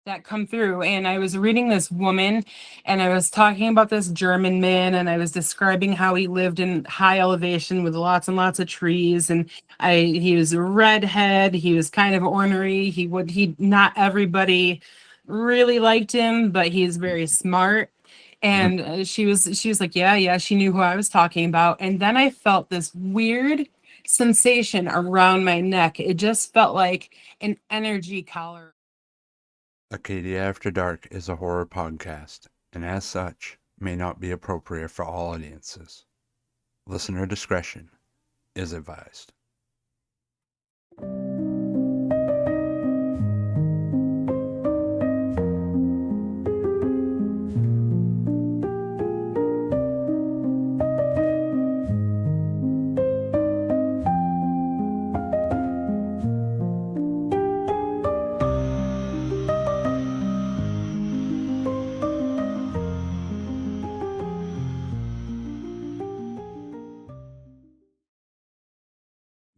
that come through. And I was reading this woman, and I was talking about this German man, and I was describing how he lived in high elevation with lots and lots of trees. And he was a redhead, he was kind of ornery. He not everybody really liked him, but he's very smart. Mhm. And she was like, yeah, she knew who I was talking about. And then I felt this weird sensation around my neck. It just felt like an energy collar. Acadia After Dark is a horror podcast, and as such, may not be appropriate for all audiences. Listener discretion is advised.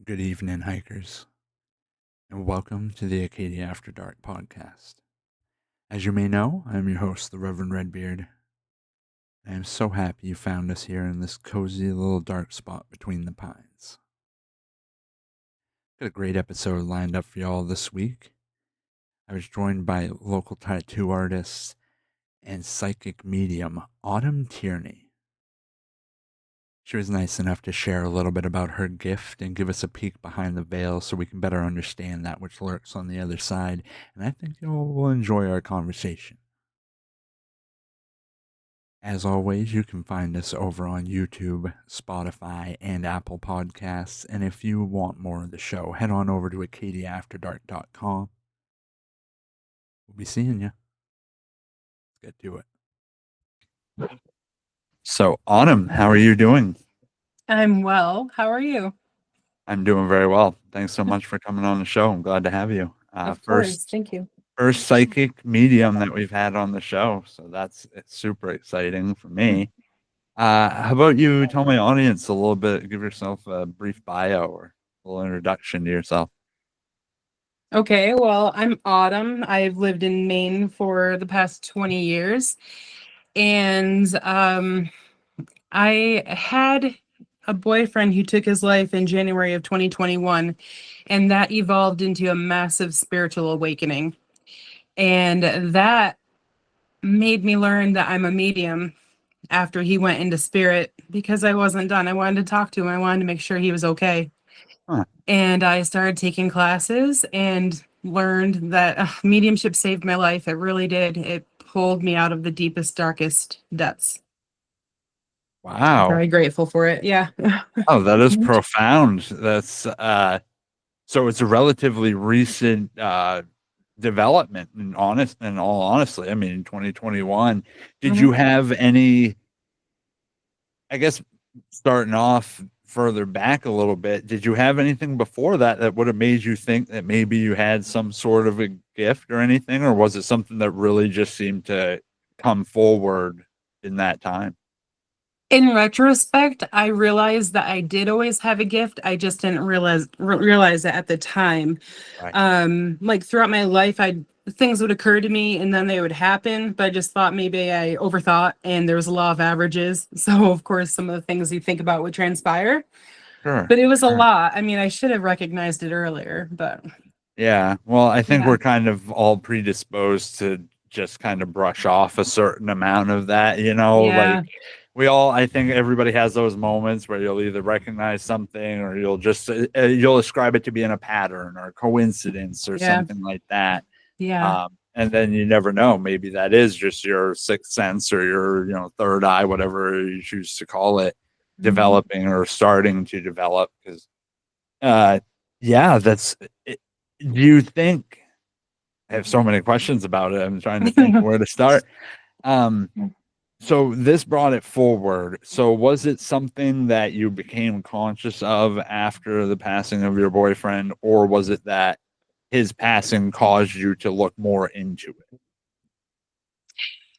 Good evening, hikers, and welcome to the Acadia After Dark podcast. As you may know, I'm your host, the Reverend Redbeard. I am so happy you found us here in this cozy little dark spot between the pines. Got a great episode lined up for y'all this week. I was joined by local tattoo artist and psychic medium Autumn Tierney. She was nice enough to share a little bit about her gift and give us a peek behind the veil so we can better understand that which lurks on the other side, and I think you all will enjoy our conversation. As always, you can find us over on YouTube, Spotify, and Apple Podcasts, and if you want more of the show, head on over to acadiaafterdark.com. We'll be seeing you. Let's get to it. So, Autumn, how are you doing? I'm well. How are you? I'm doing very well. Thanks so much for coming on the show. I'm glad to have you. Of course. First, Thank you. first psychic medium that we've had on the show, so it's super exciting for me. How about you tell my audience a little bit, give yourself a brief bio or a little introduction to yourself. Okay, well, I'm Autumn. I've lived in Maine for the past 20 years. And I had a boyfriend who took his life in January of 2021, and that evolved into a massive spiritual awakening. And that made me learn that I'm a medium after he went into spirit because I wasn't done. I wanted to talk to him. I wanted to make sure he was okay. Huh. And I started taking classes and learned that mediumship saved my life. It really did. It pulled me out of the deepest, darkest depths. I'm Wow. very grateful for it. Yeah. Oh, that is profound. That's so it's a relatively recent development in all honestly. I mean, in 2021, did Mhm. you have any, I guess, starting off further back a little bit, did you have anything before that that would have made you think that maybe you had some sort of a gift or anything, or was it something that really just seemed to come forward in that time? In retrospect, I realized that I did always have a gift. I just didn't realize it at the time. Right. Like throughout my life, I things would occur to me and then they would happen, but I just thought maybe I overthought and there was a law of averages. So of course some of the things you think about would transpire. Sure. But it was a Sure. lot. I mean, I should have recognized it earlier, but Yeah. Well, I think yeah. we're kind of all predisposed to just kind of brush off a certain amount of that, like Yeah. we all, I think everybody has those moments where you'll either recognize something or you'll just, you'll ascribe it to being a pattern or coincidence or Yeah. something like that. Yeah. And then you never know, maybe that is just your sixth sense or your, third eye, whatever you choose to call it, Mhm. developing or starting to develop. Because, uh, yeah, do you think, I have so many questions about it. I'm trying to think where to start. Um, so this brought it forward. So was it something that you became conscious of after the passing of your boyfriend, or was it that his passing caused you to look more into it?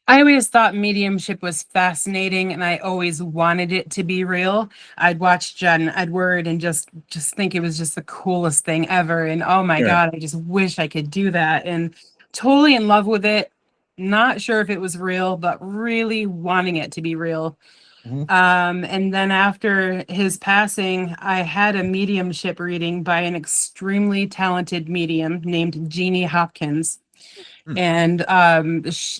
I always thought mediumship was fascinating and I always wanted it to be real. I'd watch Jen Edward and just think it was just the coolest thing ever. And oh my Sure. God, I just wish I could do that. And totally in love with it. Not sure if it was real, but really wanting it to be real. Mhm. And then after his passing, I had a mediumship reading by an extremely talented medium named Jeannie Hopkins. Hmm. And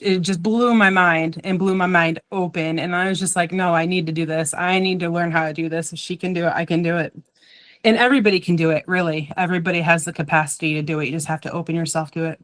it just blew my mind and blew my mind open. And I was just like, no, I need to do this. I need to learn how to do this. If she can do it, I can do it. And everybody can do it, really. Everybody has the capacity to do it. You just have to open yourself to it.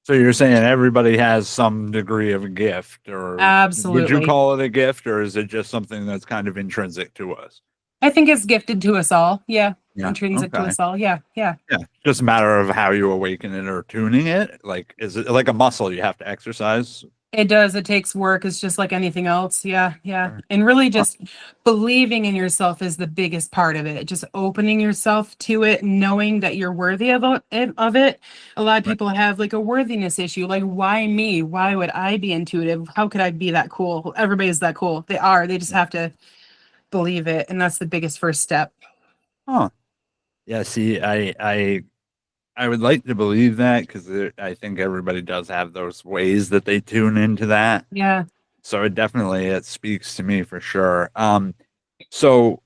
So you're saying everybody has some degree of a gift, or would you Absolutely. call it a gift, or is it just something that's kind of intrinsic to us? I think it's gifted to us all. Yeah. Yeah. Intrinsic to Okay. us all. Yeah. Yeah. Yeah. Just a matter of how you awaken it or tuning it. Like, is it like a muscle you have to exercise? It does. It takes work. It's just like anything else. Yeah. Yeah. Or- And really Huh. just believing in yourself is the biggest part of it. Just opening yourself to it, knowing that you're worthy of it. A lot of Right. people have like a worthiness issue. Like, why me? Why would I be intuitive? How could I be that cool? Everybody's that cool. They are. They just have to believe it. And that's the biggest first step. Huh. Yeah. See, I would like to believe that because I think everybody does have those ways that they tune into that. Yeah. So it speaks to me for sure. So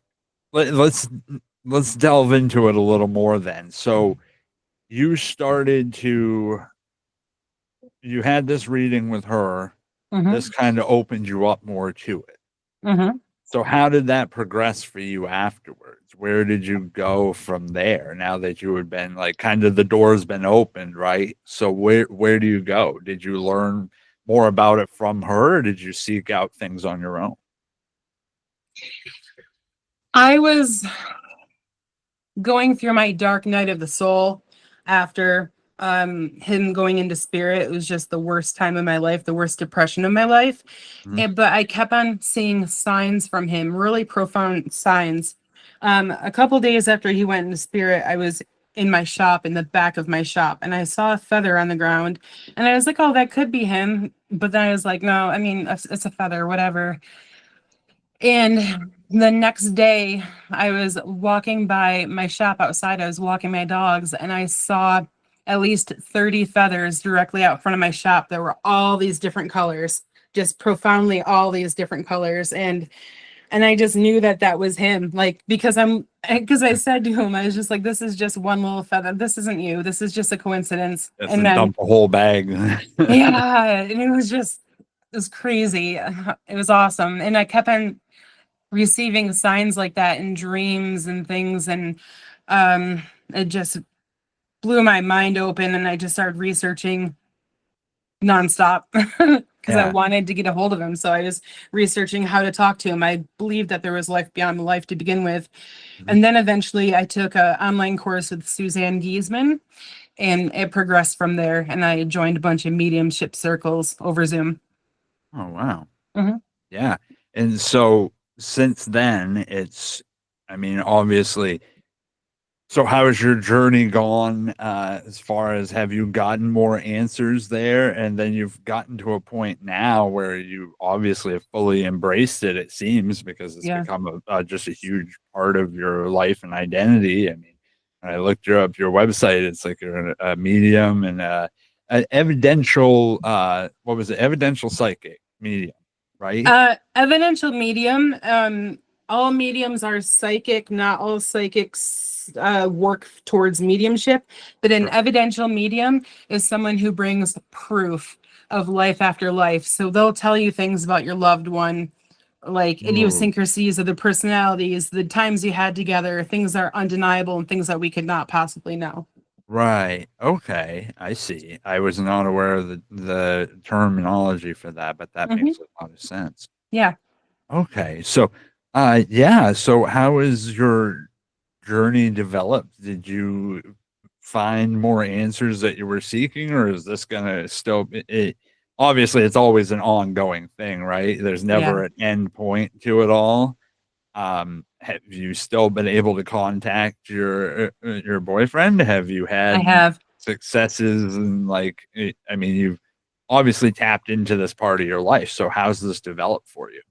let, let's let's delve into it a little more then. So you started to you had this reading with her. This Mm-hmm. kind of opened you up more to it. Mm-hmm. So how did that progress for you afterwards? Where did you go from there now that you had been like kind of the door's been opened, right? So where do you go? Did you learn more about it from her or did you seek out things on your own? I was going through my dark night of the soul after him going into spirit. It was just the worst time of my life, the worst depression of my life. Mhm. But I kept on seeing signs from him, really profound signs. A couple days after he went into spirit, I was in my shop, in the back of my shop, and I saw a feather on the ground, and I was like, oh, that could be him. But then I was like, no, I mean, it's a feather, whatever. And the next day, I was walking by my shop outside. I was walking my dogs, and I saw at least 30 feathers directly out front of my shop. There were all these different colors, just profoundly all these different colors. And I just knew that that was him. Like, because I said to him, I was just like, this is just one little feather. This isn't you. This is just a coincidence. And Doesn't then, dump a whole bag. yeah, and it was crazy. It was awesome. And I kept on receiving signs like that in dreams and things, and um it just blew my mind open, and I just started researching nonstop because I Yeah. wanted to get a hold of him. So I was researching how to talk to him. I believed that there was life beyond life to begin with. Mhm. And then eventually I took a online course with Suzanne Giesman, and it progressed from there, and I joined a bunch of mediumship circles over Zoom. Oh wow. Mhm. Yeah. And so since then I mean obviously. So how has your journey gone, as far as have you gotten more answers there? And then you've gotten to a point now where you obviously have fully embraced it, it seems, because it's Yeah. become just a huge part of your life and identity. I mean, when I looked up your website, it's like you're a medium and an evidential, what was it? Evidential psychic medium, right? Evidential medium. All mediums are psychic. Not all psychics work towards mediumship, but an Sure. evidential medium is someone who brings proof of life after life. So they'll tell you things about your loved one, like Ooh. idiosyncrasies of the personalities, the times you had together, things that are undeniable and things that we could not possibly know. Right. Okay. I see. I was not aware of the terminology for that, but that Hmm. makes a lot of sense. Yeah. Okay. So, yeah. So, how is your journey developed? Did you find more answers that you were seeking, or is this gonna still? Obviously, it's always an ongoing thing, right? There's Yeah. never an end point to it all. Have you still been able to contact your boyfriend? Have you I had have. successes and like I mean, you've obviously tapped into this part of your life. So how's this developed for you?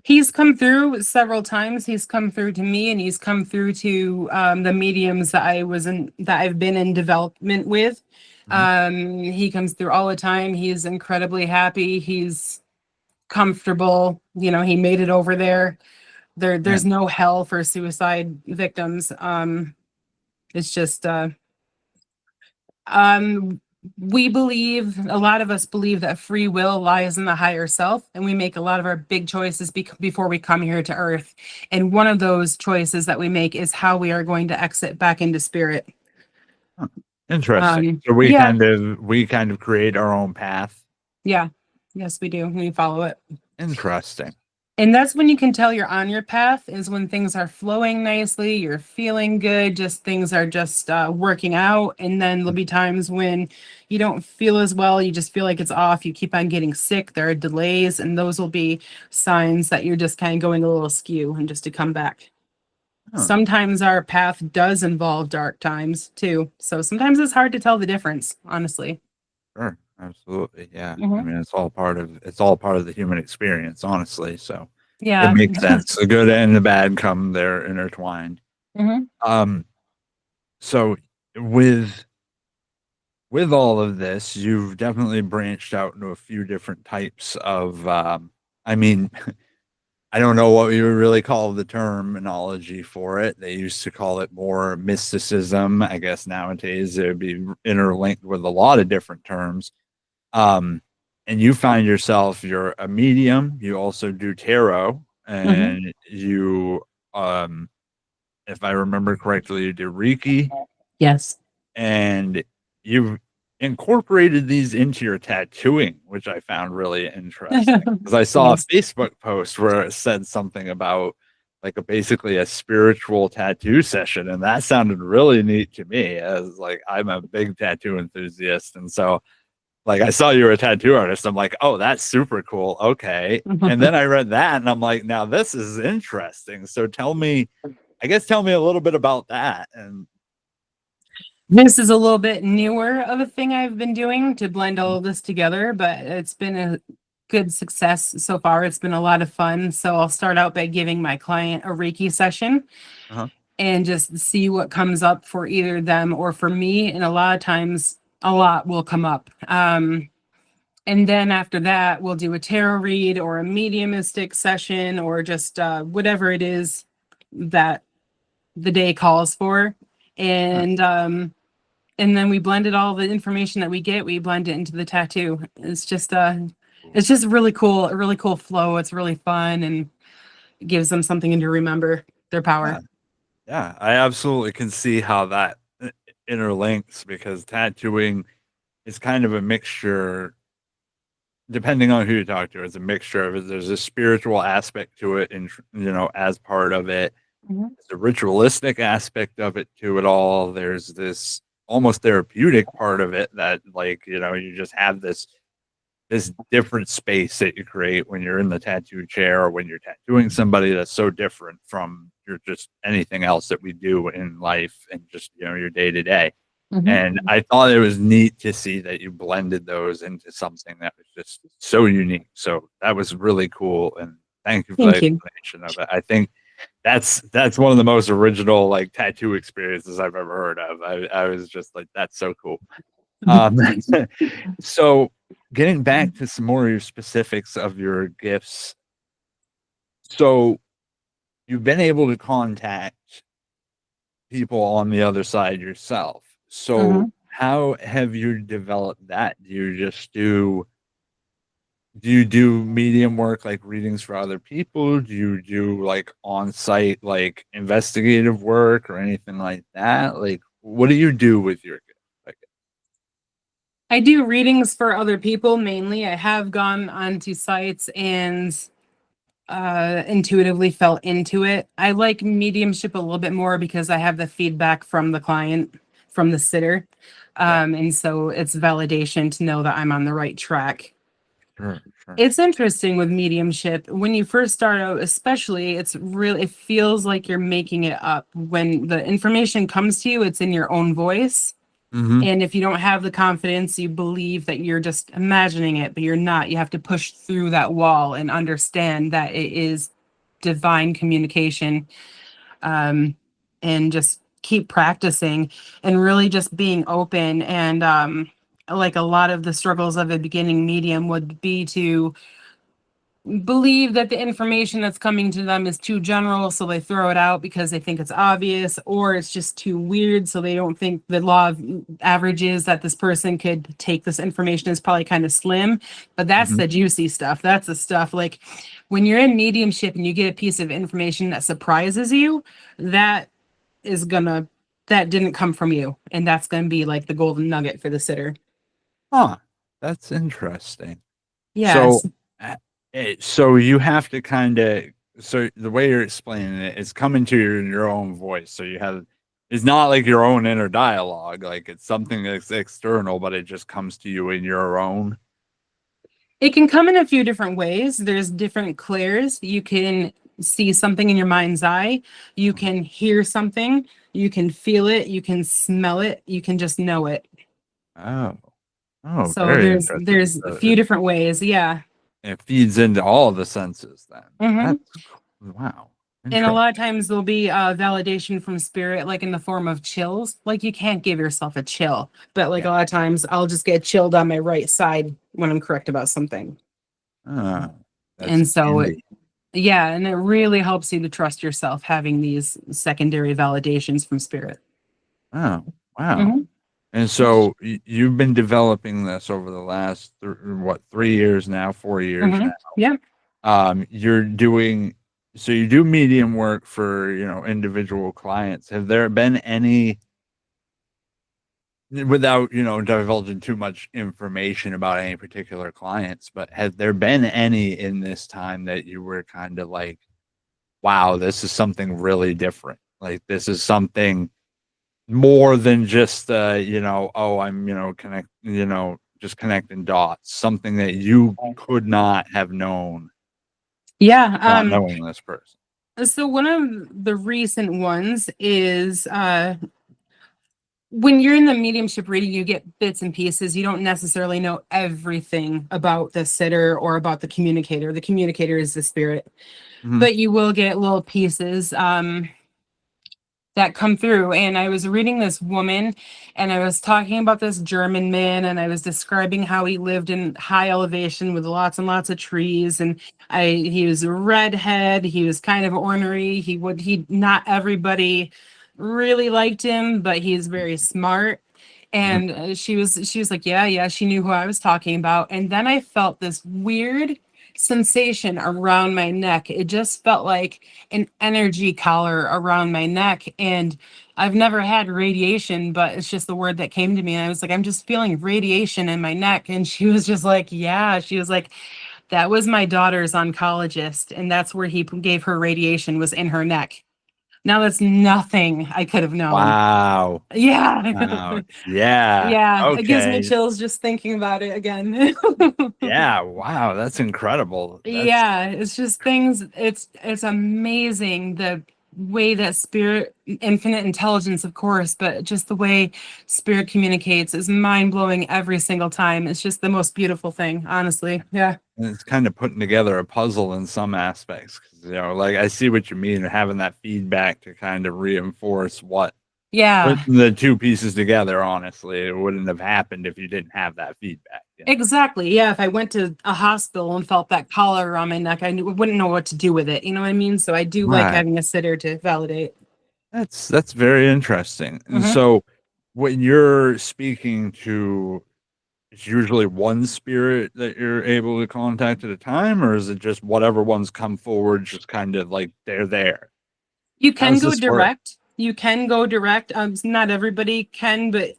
He's come through several times. He's come through to me, and he's come through to the mediums that I've been in development with. Mhm. He comes through all the time. He's incredibly happy. He's comfortable. You know, he made it over there. Yeah. There's no hell for suicide victims. It's just um we believe, a lot of us believe, that free will lies in the higher self, and we make a lot of our big choices before we come here to earth. And one of those choices that we make is how we are going to exit back into spirit. Huh. Interesting. So Yeah, we kind of create our own path. yeah, yes, we do. We follow it. Interesting. And that's when you can tell you're on your path, is when things are flowing nicely, you're feeling good, just things are just working out. And then there'll be times when you don't feel as well, you just feel like it's off, you keep on getting sick, there are delays, and those will be signs that you're just kind of going a little askew and just to come back. Huh. Sometimes our path does involve dark times too. So sometimes it's hard to tell the difference, honestly. Sure. Absolutely. Yeah. I Hmm. mean, it's all part of the human experience, honestly. So it Yeah. makes sense. The good and the bad come there intertwined. Hmm. Um, so with all of this, you've definitely branched out into a few different types of I mean, I don't know what you would really call the terminology for it. They used to call it more mysticism. I guess nowadays it would be interlinked with a lot of different terms. Um, and you find yourself, you're a medium. You also do tarot, Hmm. and you, um, if I remember correctly, you do Reiki, Yes. and you've incorporated these into your tattooing, which I found really interesting because I saw a Yes. Facebook post where it said something about like basically a spiritual tattoo session, and that sounded really neat to me. As like I'm a big tattoo enthusiast, and so like I saw you were a tattoo artist. I'm like, oh, that's super cool. Okay. And then I read that and I'm like, now this is interesting. So tell me a little bit about that. And This is a little bit newer of a thing I've been doing to blend all of this together, but it's been a good success so far. It's been a lot of fun. So I'll start out by giving my client a Reiki session uh-huh. and just see what comes up for either them or for me. And a lot of times, a lot will come up. And then after that, we'll do a tarot read or a mediumistic session or just whatever it is that the day calls for. Huh, And then we blended all the information that we get, we blend it into the tattoo. cool. It's just really cool, a really cool flow. It's really fun, and it gives them something to remember their Yeah. power. Yeah. I absolutely can see how that interlinks because tattooing is kind of a mixture, depending on who you talk to, it's a mixture of it. There's a spiritual aspect to it, and as part of it, Mhm. the ritualistic aspect of it to it all. There's this almost therapeutic part of it that, like, you just have this different space that you create when you're in the tattoo chair or when you're tattooing somebody that's so different from your just anything else that we do in life and just your day to day. Mhm. And I thought it was neat to see that you blended those into something that was just so unique. So that was really cool. And thank you for the Thank you. explanation of it. I think that's one of the most original like tattoo experiences I've ever heard of. I was just like, that's so cool. Um, so getting back to some more of your specifics of your gifts. So you've been able to contact people on the other side yourself. So Mhm. how have you developed that? Do you do medium work like readings for other people? Do you do like on-site like investigative work or anything like that? Like what do you do with your gift? Like, I do readings for other people mainly. I have gone onto sites and intuitively fell into it. I like mediumship a little bit more because I have the feedback from the client, from the sitter. yeah, And so it's validation to know that I'm on the right track. sure, sure. It's interesting with mediumship. When you first start out, especially, it feels like you're making it up. When the information comes to you, it's in your own voice. Mm-hmm. And if you don't have the confidence, you believe that you're just imagining it, but you're not. You have to push through that wall and understand that it is divine communication, um, and just keep practicing and really just being open. And like a lot of the struggles of a beginning medium would be to believe that the information that's coming to them is too general, so they throw it out because they think it's obvious, or it's just too weird, so they don't think the law of averages that this person could take this information is probably kind of slim. But that's Mhm. the juicy stuff. That's the stuff like when you're in mediumship and you get a piece of information that surprises you, that is gonna that didn't come from you, and that's gonna be like the golden nugget for the sitter. Huh. That's interesting. So, Yes. uh, so you have to kind of, so the way you're explaining it, it's coming to you in your own voice. So you have, it's not like your own inner dialogue, like it's something that's external, but it just comes to you in your own. It can come in a few different ways. There's different clairs. You can see something in your mind's eye. You can hear something. You can feel it. You can smell it. You can just know it. Oh, oh, So very there's interesting. there's a So few different ways. Yeah. it feeds into all the senses then. Hmm. Wow, And a interesting. lot of times there'll be validation from spirit, like in the form of chills. Like you can't give yourself a chill, but like Yeah. a lot of times I'll just get chilled on my right side when I'm correct about something. Ah, that's And so handy. yeah, and it really helps you to trust yourself having these secondary validations from spirit. Oh, wow. Hmm. And so you've been developing this over the last what 3 years now, 4 years Hmm. now. Yeah. You're doing so you do medium work for individual clients. Have there been any, without divulging too much information about any particular clients, but have there been any in this time that you were kind of like, wow, this is something really different, like this is something more than just oh, I'm just connecting dots, something that you could not have known Yeah. not knowing this person. So one of the recent ones is when you're in the mediumship reading, you get bits and pieces. You don't necessarily know everything about the sitter or about the communicator. The communicator is the spirit, Mhm. but you will get little pieces. That come through. And I was reading this woman and I was talking about this German man and I was describing how he lived in high elevation with lots and lots of trees. And he was a redhead, he was kind of ornery. He not everybody really liked him, but he's very smart. Mhm. And she was like, yeah, she knew who I was talking about. And then I felt this weird sensation around my neck. It just felt like an energy collar around my neck. And I've never had radiation, but it's just the word that came to me. And I was like, I'm just feeling radiation in my neck. And she was just like, yeah. She was like, that was my daughter's oncologist. And that's where he gave her radiation, was in her neck. Now that's nothing I could have known. Wow. Yeah. Wow. Yeah. Yeah. It gives me Okay. chills just thinking about it again. Yeah. Wow. That's incredible. That's Yeah, it's just things, it's amazing the way that spirit, infinite intelligence of course, but just the way spirit communicates is mind-blowing every single time. It's just the most beautiful thing, honestly. Yeah. it's kind of putting together a puzzle in some aspects. 'Cause, like I see what you mean, having that feedback to kind of reinforce what Yeah. putting the two pieces together. Honestly, it wouldn't have happened if you didn't have that feedback. Exactly. Yeah, if I went to a hospital and felt that collar around my neck, wouldn't know what to do with it. You know what I mean? So I do like Right. having a sitter to validate. That's very interesting. And Mhm. so when you're speaking to, it's usually one spirit that you're able to contact at a time, or is it just whatever ones come forward, just kind of like they're there? You How can does go this work? direct. You can go direct. Not everybody can, but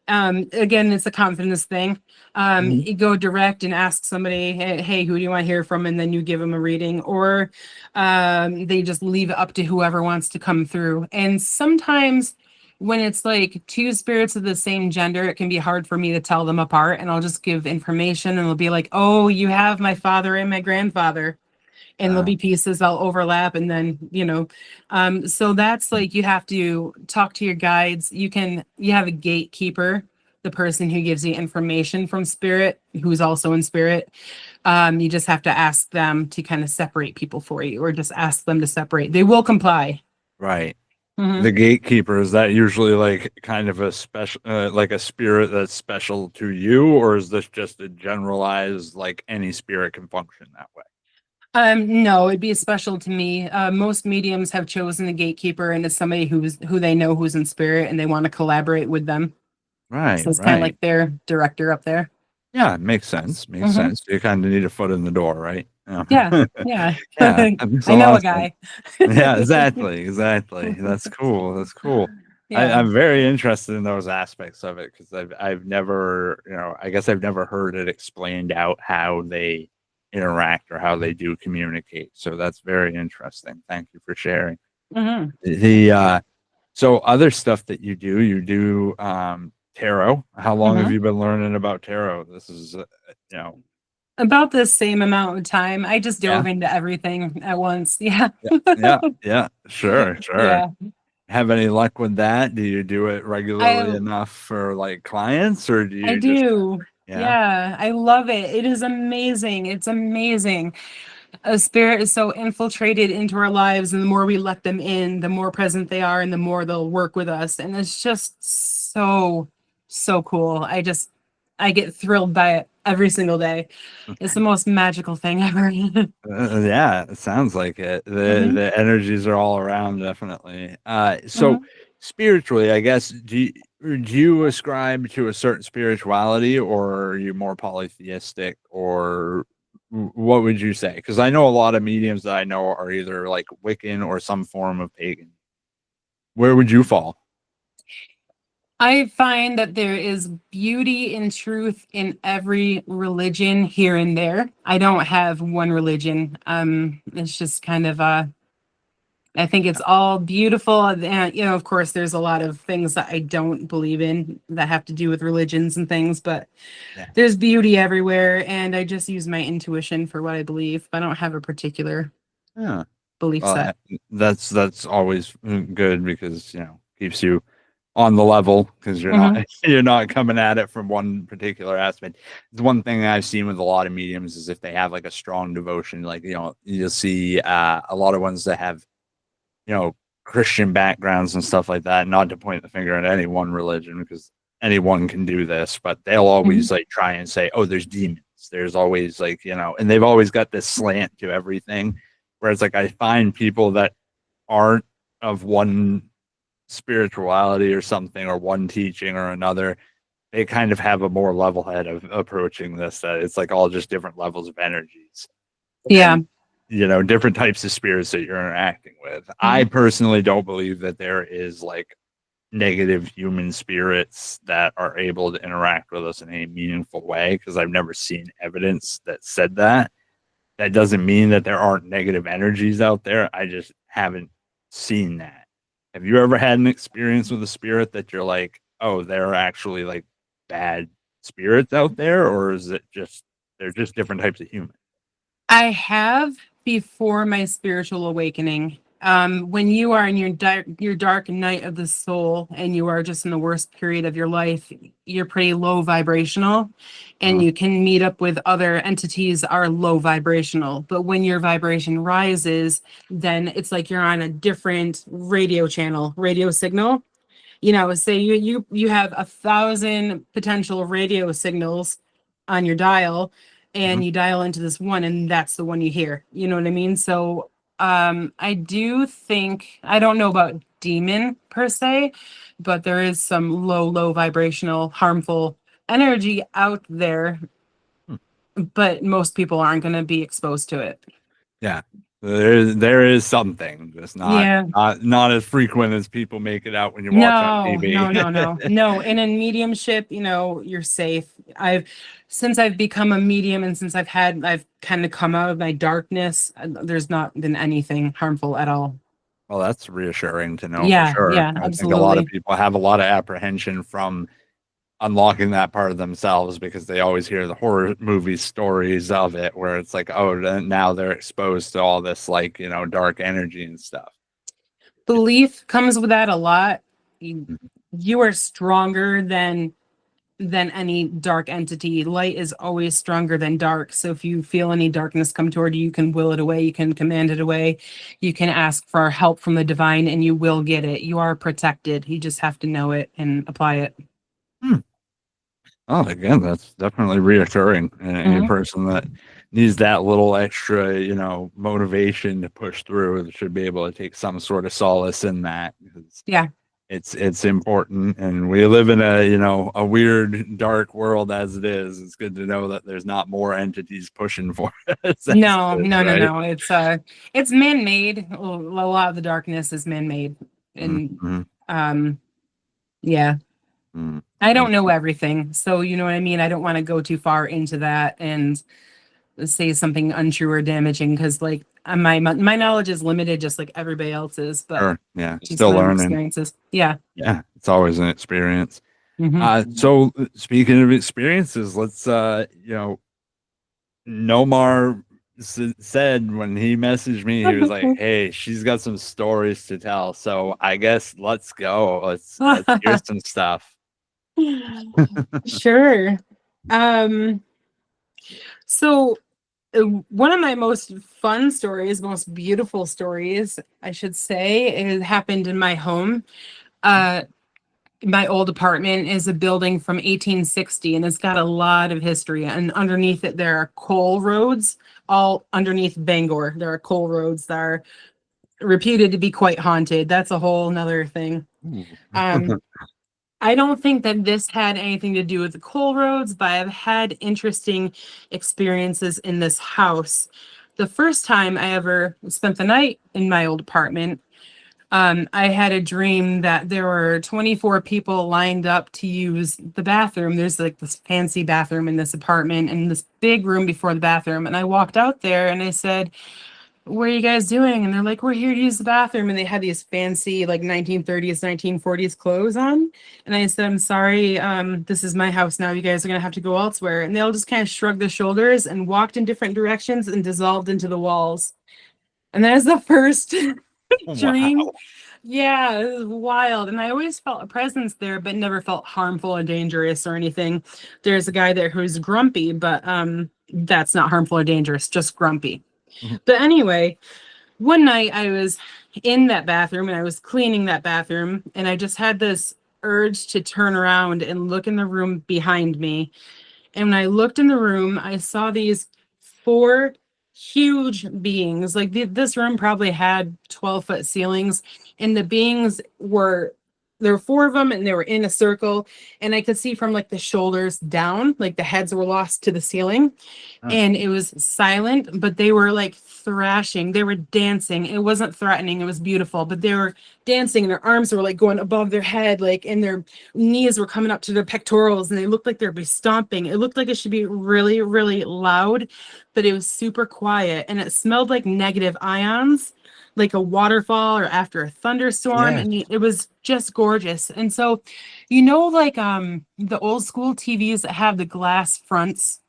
again, it's a confidence thing. Mhm. You go direct and ask somebody, hey, who do you want to hear from? And then you give them a reading, or they just leave it up to whoever wants to come through. And sometimes when it's like two spirits of the same gender, it can be hard for me to tell them apart. And I'll just give information and it'll be like, oh, you have my father and my grandfather, and there'll Uh, be pieces that'll overlap. And then so that's like, you have to talk to your guides. You have a gatekeeper the person who gives you information from spirit, who's also in spirit. You just have to ask them to kind of separate people for you, or just ask them to separate. They will comply. Right. Hmm. The gatekeeper, is that usually like kind of a special, like a spirit that's special to you, or is this just a generalized, like any spirit can function that way? No, it'd be special to me. Most mediums have chosen a gatekeeper, and it's somebody who they know who's in spirit, and they want to collaborate with them. Right, So it's kind of right. like their director up there. Yeah, it makes sense. Makes Hmm. sense. You kind of need a foot in the door, right? Yeah. Yeah, yeah. Yeah, that makes a I lot know a of sense. guy. Yeah, exactly, exactly. That's cool. That's cool. Yeah. I'm very interested in those aspects of it because I've never, I guess I've never heard it explained out how they interact or how they do communicate. So that's very interesting. Thank you for sharing. Hmm. The So other stuff that you do tarot. How long have Hmm. you been learning about tarot? This is you know, About the same amount of time. I just yeah. dove into everything at once. Yeah. Yeah, yeah, yeah. Sure, sure. Yeah. Have any luck with that? Do you do it regularly I enough for like clients, or do I you just, do. yeah, Yeah, I love it. It is amazing. It's amazing. A spirit is so infiltrated into our lives, and the more we let them in, the more present they are, and the more they'll work with us. And it's just so cool. I get thrilled by it every single day. It's the most magical thing ever. yeah, it sounds like it. The Hmm. the energies are all around, definitely. So Hmm. spiritually, I guess, do you ascribe to a certain spirituality, or are you more polytheistic, or what would you say? Because I know a lot of mediums that I know are either like Wiccan or some form of pagan. Where would you fall? I find that there is beauty and truth in every religion here and there. I don't have one religion. It's just kind of I think it's all beautiful. And, of course, there's a lot of things that I don't believe in that have to do with religions and things, but Yeah. there's beauty everywhere. And I just use my intuition for what I believe. I don't have a particular Yeah. belief Well, set. that's always good because keeps you on the level because you're not Hmm. you're not coming at it from one particular aspect. The one thing I've seen with a lot of mediums is if they have like a strong devotion, like you'll see a lot of ones that have Christian backgrounds and stuff like that. Not to point the finger at any one religion because anyone can do this, but they'll Hmm. always like try and say, "Oh, there's demons." There's always like and they've always got this slant to everything. Whereas like I find people that aren't of one spirituality or something or one teaching or another, they kind of have a more level head of approaching this, that it's like all just different levels of energies Yeah. and different types of spirits that you're interacting with. I Hmm. personally don't believe that there is like negative human spirits that are able to interact with us in a meaningful way because I've never seen evidence that said that. That doesn't mean that there aren't negative energies out there. I just haven't seen that. Have you ever had an experience with a spirit that you're like, oh, there are actually like bad spirits out there, or is it just they're just different types of humans? I have before my spiritual awakening. When you are in your dark night of the soul and you are just in the worst period of your life, you're pretty low vibrational, and Uh, you can meet up with other entities that are low vibrational. But when your vibration rises, then it's like you're on a different radio channel, radio signal. Say you have 1,000 potential radio signals on your dial, mhm. and you dial into this one, and that's the one you hear. You know what I mean? So I do think, I don't know about demon per se, but there is some low vibrational harmful energy out there, Hmm. but most people aren't going to be exposed to it. Yeah, there is something, just not Yeah. not not as frequent as people make it out when you watch on No, TV. no, no, no, no. And in mediumship, you're safe. Since I've become a medium, and since I've kind of come out of my darkness, there's not been anything harmful at all. Well, that's reassuring to know for Yeah, sure. yeah, I think a lot of absolutely. people have a lot of apprehension from unlocking that part of themselves because they always hear the horror movie stories of it where it's like, oh, now they're exposed to all this like, dark energy and stuff. Belief comes with that a lot. You, Mhm. you are stronger than than any dark entity. Light is always stronger than dark. So if you feel any darkness come toward you, you can will it away, you can command it away, you can ask for help from the divine, and you will get it. You are protected. You just have to know it and apply it. Hmm. Oh, again, that's definitely reassuring. Any Mhm. person that needs that little extra, motivation to push through should be able to take some sort of solace in that, because Yeah. it's important, and we live in a weird, dark world as it is. It's good to know that there's not more entities pushing for us as No, it is, no, no, right? no. It's man-made. A lot of the darkness is man-made. And Mm-hmm. um yeah. Mm-hmm. I don't know everything. So you know what I mean? I don't want to go too far into that and say something untrue or damaging, because like my knowledge is limited just like everybody else's, but Sure. Yeah. just Still my learning. experiences. Yeah. Yeah. It's always an experience. Hmm. So speaking of experiences, let's Nomar said when he messaged me, he was like, "Hey, she's got some stories to tell." So I guess let's go. Let's hear some stuff. Sure. Um, so one of my most fun stories, most beautiful stories, I should say, it happened in my home. Uh, my old apartment is a building from 1860, and it's got a lot of history. And underneath it, there are coal roads. All underneath Bangor, there are coal roads that are reputed to be quite haunted. That's a whole nother thing. Ooh. Um, I don't think that this had anything to do with the coal roads, but I've had interesting experiences in this house. The first time I ever spent the night in my old apartment, I had a dream that there were 24 people lined up to use the bathroom. There's like this fancy bathroom in this apartment and this big room before the bathroom. And I walked out there and I said, "What are you guys doing?" And they're like, "We're here to use the bathroom." And they had these fancy like 1930s, 1940s clothes on. And I said, "I'm sorry, this is my house now. You guys are gonna have to go elsewhere." And they all just kind of shrugged their shoulders and walked in different directions and dissolved into the walls. And that is the first dream. Wow. Yeah, it was wild. And I always felt a presence there, but never felt harmful or dangerous or anything. There's a guy there who's grumpy, but that's not harmful or dangerous, just grumpy. But anyway, one night I was in that bathroom and I was cleaning that bathroom, and I just had this urge to turn around and look in the room behind me. And when I looked in the room, I saw these four huge beings. Like this room probably had 12-foot ceilings, and the beings were there were four of them, and they were in a circle. And I could see from like the shoulders down, like the heads were lost to the ceiling, Huh. and it was silent, but they were like thrashing. They were dancing. It wasn't threatening. It was beautiful, but they were dancing, and their arms were like going above their head, like, and their knees were coming up to their pectorals, and they looked like they'd be stomping. It looked like it should be really, really loud, but it was super quiet, and it smelled like negative ions, like a waterfall or after a thunderstorm, Yes. and it was just gorgeous. And so, like the old school TVs that have the glass fronts,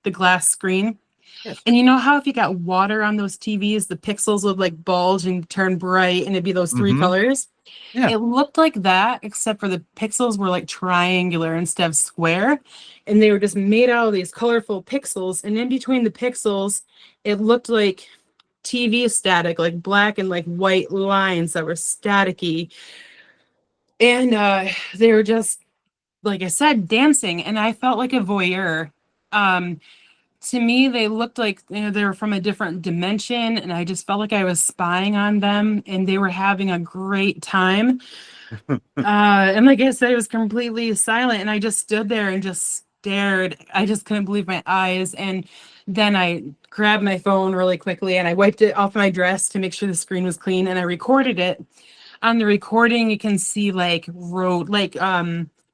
the glass screen. Yes. And you know how if you got water on those TVs, the pixels would like bulge and turn bright and it'd be those three Mm-hmm. colors? Yeah. It looked like that, except for the pixels were like triangular instead of square. And they were just made out of these colorful pixels. And in between the pixels, it looked like TV static, like black and like white lines that were staticky. And they were just, like I said, dancing. And I felt like a voyeur. Um, to me, they looked like they were from a different dimension, and I just felt like I was spying on them, and they were having a great time. And like I said, it was completely silent, and I just stood there and just stared. I just couldn't believe my eyes. And then I grabbed my phone really quickly and I wiped it off my dress to make sure the screen was clean, and I recorded it. On the recording, you can see like road, like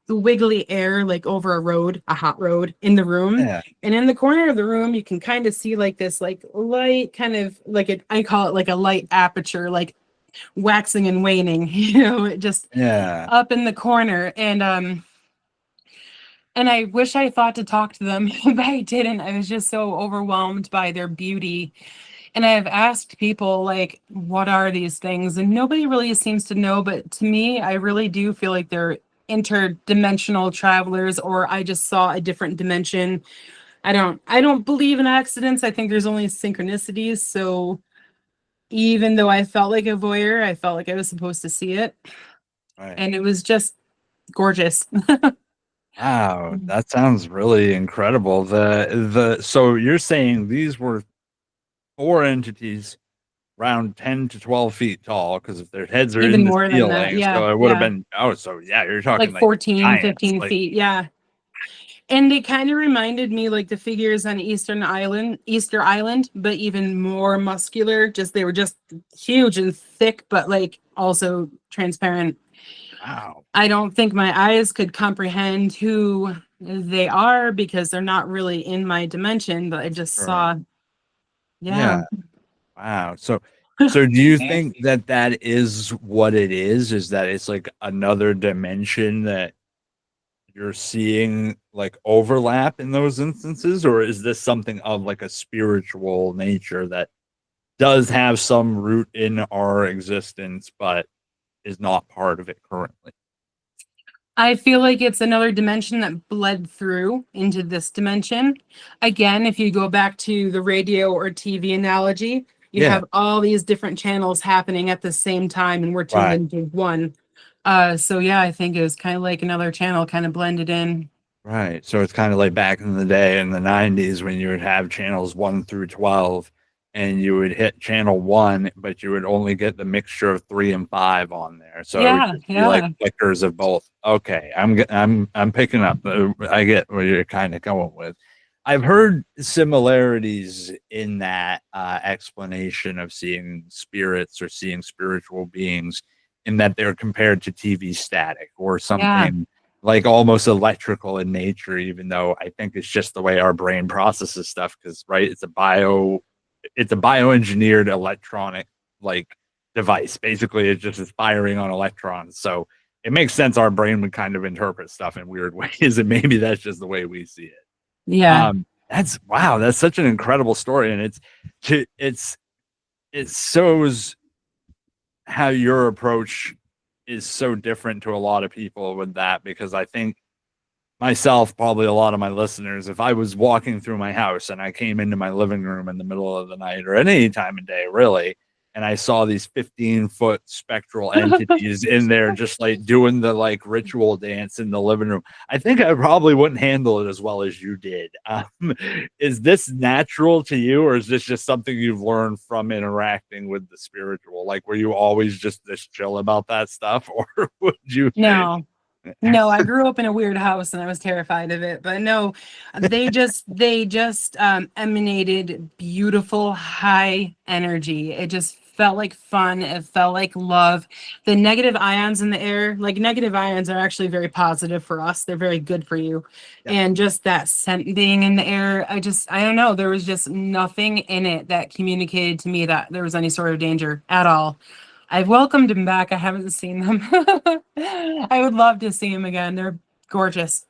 the wiggly air, like over a road, a hot road in the room. Yeah. And in the corner of the room, you can kind of see like this like light kind of like I call it like a light aperture, like waxing and waning, it just Yeah. up in the corner. And I wish I thought to talk to them, but I didn't. I was just so overwhelmed by their beauty. And I've asked people, like, what are these things? And nobody really seems to know. But to me, I really do feel like they're interdimensional travelers, or I just saw a different dimension. I don't believe in accidents. I think there's only synchronicities. So even though I felt like a voyeur, I felt like I was supposed to see it. Right. And it was just gorgeous. Wow, that sounds really incredible. So you're saying these were four entities around 10 to 12 feet tall, because if their heads are Even in the more than that. ceiling, Yeah. so it would have Yeah. been, oh, so yeah, you're talking Like like 14, giants, 15 like feet. Yeah. And it kind of reminded me like the figures on Easter Island, but even more muscular. Just they were just huge and thick, but like also transparent. wow. I don't think my eyes could comprehend who they are because they're not really in my dimension, but I just Sure. saw, yeah. Yeah. Wow. So do you think that that is what it is? Is that it's like another dimension that you're seeing like overlap in those instances, or is this something of like a spiritual nature that does have some root in our existence, but is not part of it currently? I feel like it's another dimension that bled through into this dimension. Again, if you go back to the radio or TV analogy, you Yeah. have all these different channels happening at the same time, and we're tuned Right. into one. So yeah, I think it was kind of like another channel kind of blended in. Right. So it's kind of like back in the day in the 90s when you would have channels 1 through 12 and you would hit channel 1, but you would only get the mixture of 3 and 5 on there. So it would Yeah, just be like yeah, flickers of both. Okay, I'm picking up. I get where you're kind of going with. I've heard similarities in that explanation of seeing spirits or seeing spiritual beings, in that they're compared to TV static or yeah, something like almost electrical in nature, even though I think it's just the way our brain processes stuff. Because right, it's a bioengineered electronic like device. Basically, it just is firing on electrons. So it makes sense our brain would kind of interpret stuff in weird ways, and maybe that's just the way we see it. yeah. That's wow, that's such an incredible story, and it's it shows how your approach is so different to a lot of people with that, because I think myself, probably a lot of my listeners, if I was walking through my house and I came into my living room in the middle of the night or at any time of day, really, and I saw these 15-foot spectral entities in there just like doing the like ritual dance in the living room, I think I probably wouldn't handle it as well as you did. Is this natural to you, or is this just something you've learned from interacting with the spiritual? Like, were you always just this chill about that stuff, or would you? No, no, I grew up in a weird house and I was terrified of it. But no, they just emanated beautiful high energy. It just felt like fun. It felt like love. The negative ions in the air, like negative ions are actually very positive for us. They're very good for you. Yeah. And just that scent being in the air, I don't know, there was just nothing in it that communicated to me that there was any sort of danger at all. I've welcomed him back. I haven't seen them. I would love to see him again. They're gorgeous.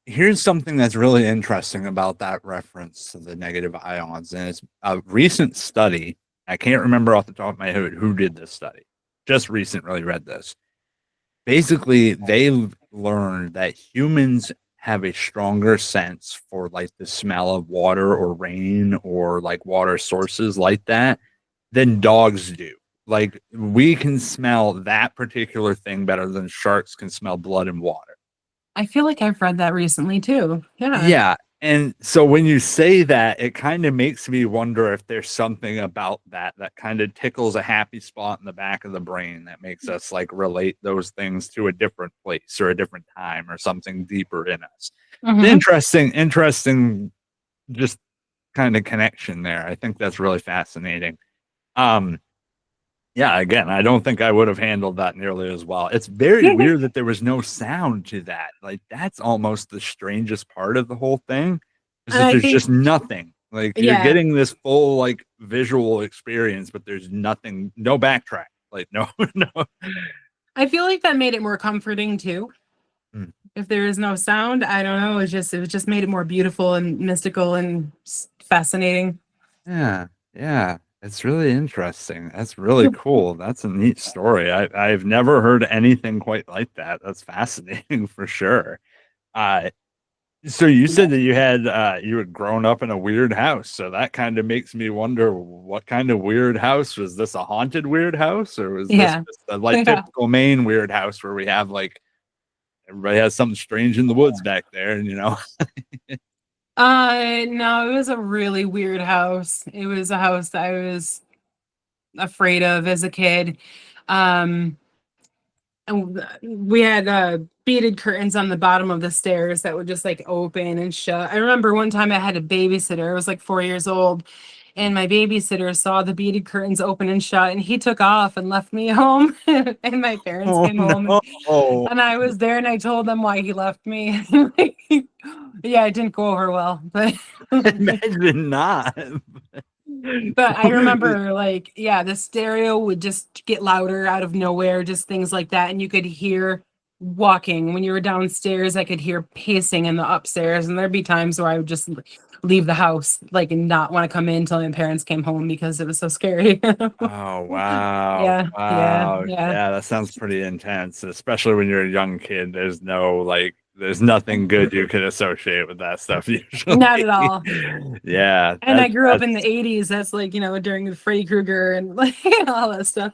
Here's something that's really interesting about that reference to the negative ions, and it's a recent study. I can't remember off the top of my head who did this study. Just recently read this. Basically, they learned that humans have a stronger sense for like the smell of water or rain or like water sources like that than dogs do. Like we can smell that particular thing better than sharks can smell blood and water. I feel like I've read that recently too. Yeah. Yeah. And so when you say that, it kind of makes me wonder if there's something about that that kind of tickles a happy spot in the back of the brain that makes us like relate those things to a different place or a different time or something deeper in us. Hmm. Interesting, just kind of connection there. I think that's really fascinating. Um, yeah, again, I don't think I would have handled that nearly as well. It's very weird that there was no sound to that. Like that's almost the strangest part of the whole thing, is that I there's think, just nothing. Like you're yeah, getting this full like visual experience, but there's nothing, no backtrack. Like no, no. I feel like that made it more comforting too. Hmm. If there is no sound, I don't know. It just made it more beautiful and mystical and fascinating. Yeah, yeah. It's really interesting. That's really cool. That's a neat story. I've never heard anything quite like that. That's fascinating for sure. Uh, so you said that you had grown up in a weird house. So that kind of makes me wonder what kind of weird house was this, a haunted weird house, or was this Yeah. just a like Yeah. typical Maine weird house where we have like everybody has something strange in the woods back there, and No, it was a really weird house. It was a house that I was afraid of as a kid. Um, and we had beaded curtains on the bottom of the stairs that would just like open and shut. I remember one time I had a babysitter. I was like 4 years old, and my babysitter saw the beaded curtains open and shut, and he took off and left me home. And my parents Oh came home, no. and I was there, and I told them why he left me. Yeah, it didn't go over well, but Imagine not. but I remember like, yeah, the stereo would just get louder out of nowhere, just things like that. And you could hear walking when you were downstairs. I could hear pacing in the upstairs, and there'd be times where I would just leave the house like and not want to come in until my parents came home because it was so scary. Oh wow. Yeah, yeah, Wow. yeah. Yeah, that sounds pretty intense, especially when you're a young kid. There's nothing good you can associate with that stuff Not usually. at all. Yeah, And I grew up in the that's 80s. That's like, during the Freddy Krueger and like all that stuff.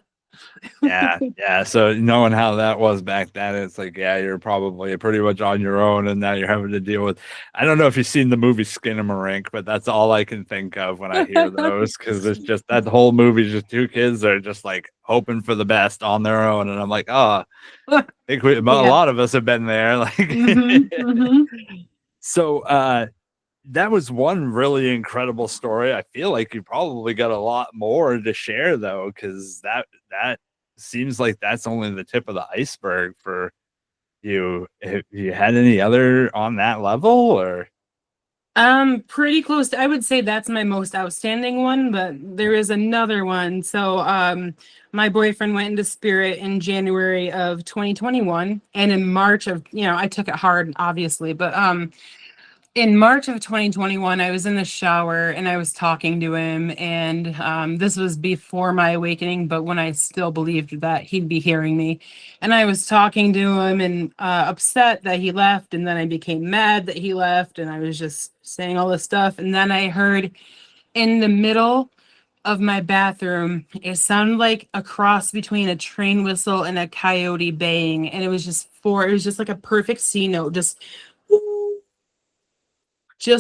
yeah, yeah. So knowing how that was back then, it's like, yeah, you're probably pretty much on your own, and now you're having to deal with. I don't know if you've seen the movie Skinamarink, but that's all I can think of when I hear those, because it's just that whole movie, just two kids that are just like hoping for the best on their own, and I'm like, oh, I think a Yeah. lot of us have been there. Like, Hmm. Hmm. so that was one really incredible story. I feel like you probably got a lot more to share though, because that seems like that's only the tip of the iceberg for you. Have you had any other on that level, or Pretty close I would say that's my most outstanding one, but there is another one. So, my boyfriend went into spirit in January of 2021, and in March of, I took it hard, obviously, but in March of 2021, I was in the shower and I was talking to him, and this was before my awakening, but when I still believed that he'd be hearing me. And I was talking to him and upset that he left, and then I became mad that he left, and I was just saying all this stuff. And then I heard in the middle of my bathroom, it sounded like a cross between a train whistle and a coyote baying, and it was just like a perfect C note, just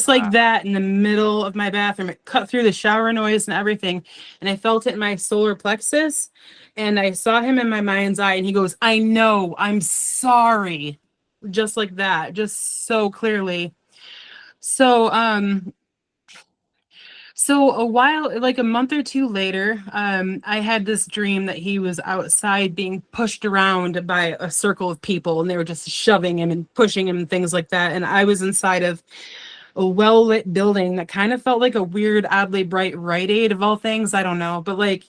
like that in the middle of my bathroom. It cut through the shower noise and everything. And I felt it in my solar plexus. And I saw him in my mind's eye. And he goes, I know, I'm sorry. Just like that, just so clearly. So, a while, like a month or two later, I had this dream that he was outside being pushed around by a circle of people, and they were just shoving him and pushing him and things like that. And I was inside of a well-lit building that kind of felt like a weird, oddly bright Rite Aid of all things. I don't know, but like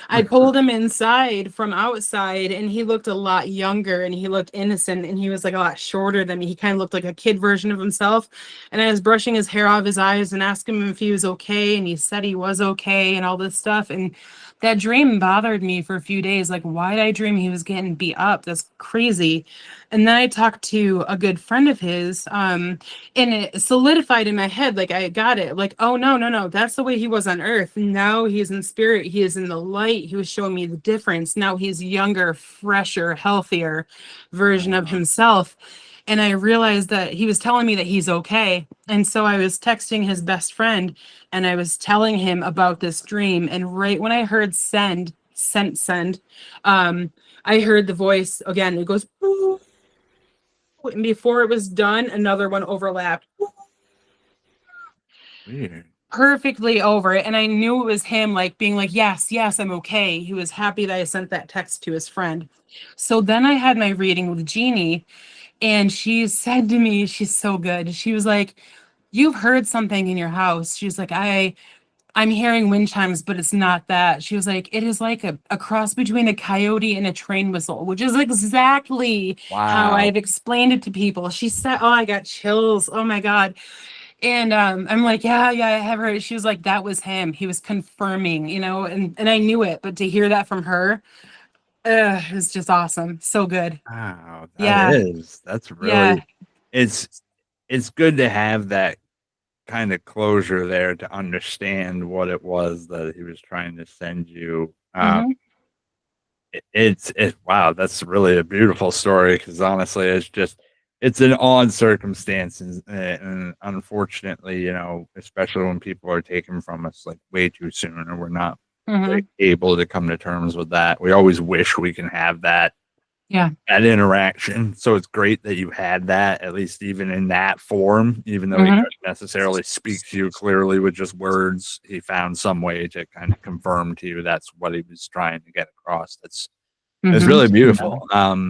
I pulled him inside from outside, and he looked a lot younger, and he looked innocent, and he was like a lot shorter than me. He kind of looked like a kid version of himself. And I was brushing his hair off his eyes and asked him if he was okay, and he said he was okay and all this stuff. And that dream bothered me for a few days. Like, why did I dream he was getting beat up? That's crazy. And then I talked to a good friend of his, and it solidified in my head, like I got it, like, oh no, no, no, that's the way he was on earth. Now he's in spirit, he is in the light. He was showing me the difference. Now he's younger, fresher, healthier version of wow. himself. And I realized that he was telling me that he's okay. And so I was texting his best friend, and I was telling him about this dream. And right when I heard send, I heard the voice again. It goes, and before it was done, another one overlapped Weird. perfectly over it. And I knew it was him, like being like, yes, yes, I'm okay. He was happy that I sent that text to his friend. So then I had my reading with Jeannie, and she said to me, she's so good. She was like, you've heard something in your house. She's like, I'm hearing wind chimes, but it's not that. She was like, it is like a cross between a coyote and a train whistle, which is exactly how Wow. I've explained it to people. She said, oh, I got chills. Oh my God. And I'm like, yeah, yeah, I have heard. She was like, that was him. He was confirming, and I knew it, but to hear that from her, is just awesome. So good. Wow, Yeah, that's really yeah. it's it's good to have that kind of closure there to understand what it was that he was trying to send you. Mm-hmm. Wow, that's really a beautiful story because honestly, it's an odd circumstances, and unfortunately, especially when people are taken from us like way too soon, and we're not Mm-hmm. like able to come to terms with that. We always wish we can have Yeah. that interaction. So it's great that you had that, at least even in that form, even though he Mm-hmm. couldn't necessarily speak to you clearly with just words. He found some way to kind of confirm to you that's what he was trying to get across. It's Mm-hmm. really beautiful. I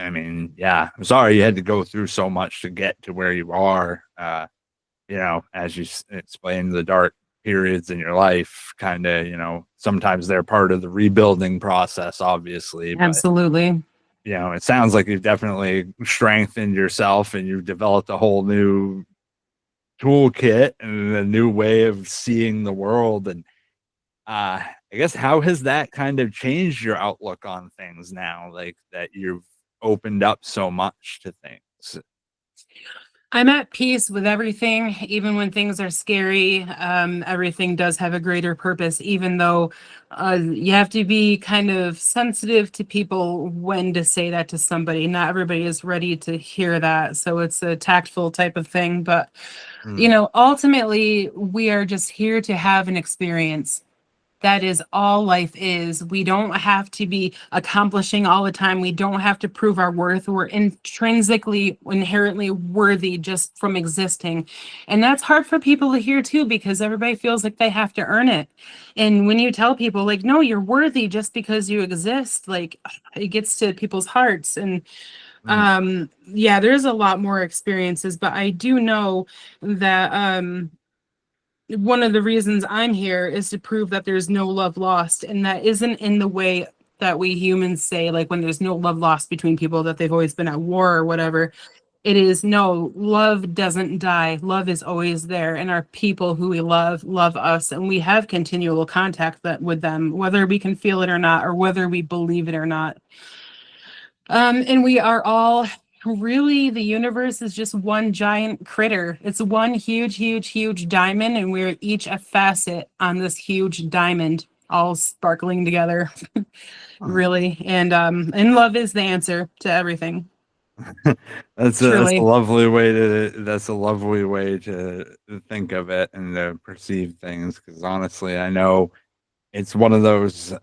mean, yeah, I'm sorry you had to go through so much to get to where you are. As you explained, the dark periods in your life, kind of, sometimes they're part of the rebuilding process, obviously, but Absolutely. it sounds like you've definitely strengthened yourself and you've developed a whole new toolkit and a new way of seeing the world. And I guess how has that kind of changed your outlook on things now, like that you've opened up so much to things? I'm at peace with everything, even when things are scary. Everything does have a greater purpose, even though you have to be kind of sensitive to people when to say that to somebody. Not everybody is ready to hear that. So it's a tactful type of thing. But, Mm, ultimately, we are just here to have an experience. That is all life is. We don't have to be accomplishing all the time. We don't have to prove our worth. We're intrinsically, inherently worthy just from existing. And that's hard for people to hear too, because everybody feels like they have to earn it. And when you tell people, like, no, you're worthy just because you exist, like, it gets to people's hearts. And mm, yeah, there's a lot more experiences, but I do know that one of the reasons I'm here is to prove that there's no love lost. And that isn't in the way that we humans say, like when there's no love lost between people, that they've always been at war or whatever. It is no, love doesn't die. Love is always there. And our people who we love us. And we have continual contact with them, whether we can feel it or not, or whether we believe it or not. And we are all really, the universe is just one giant critter. It's one huge, huge, huge diamond, and we're each a facet on this huge diamond, all sparkling together, huh. really. And love is the answer to everything. That's a Truly. lovely way to think of it and to perceive things. Because honestly, I know it's one of those,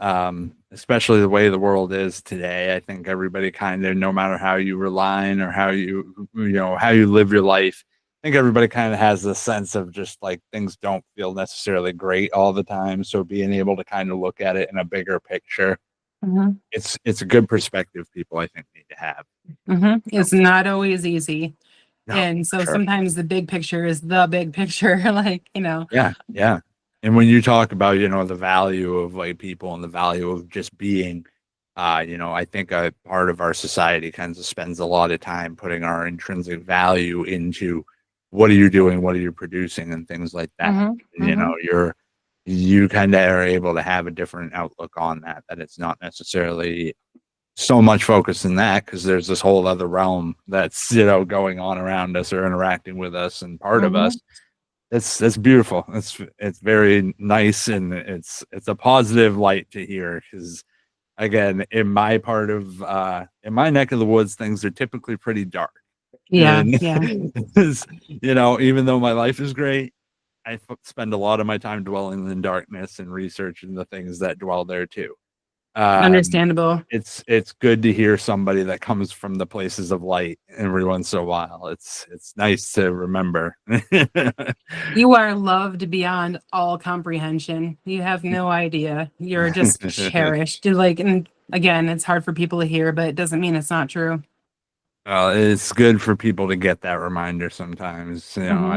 especially the way the world is today. I think everybody kind of, no matter how you rely on or how you live your life, I think everybody kind of has this sense of just like things don't feel necessarily great all the time. So being able to kind of look at it in a bigger picture, Hmm. it's a good perspective people I think need to have. Hmm. It's not always easy. No, And for so sure. sometimes the big picture is the big picture, like, Yeah, yeah. And when you talk about, the value of like people and the value of just being, I think a part of our society kind of spends a lot of time putting our intrinsic value into what are you doing, what are you producing, and things like that. hmm hmm You kind of are able to have a different outlook on that, that it's not necessarily so much focus in that because there's this whole other realm that's, going on around us or interacting with us and part of us. hmm That's beautiful. It's very nice and it's a positive light to hear because again, in my neck of the woods, things are typically pretty dark. Yeah, And yeah. even though my life is great, spend a lot of my time dwelling in darkness and researching the things that dwell there too. Um, Understandable. it's good to hear somebody that comes from the places of light every once in a while. It's nice to remember. You are loved beyond all comprehension. You have no idea. You're just cherished. Like, and again, it's hard for people to hear, but it doesn't mean it's not true. It's good for people to get that reminder sometimes. Hmm.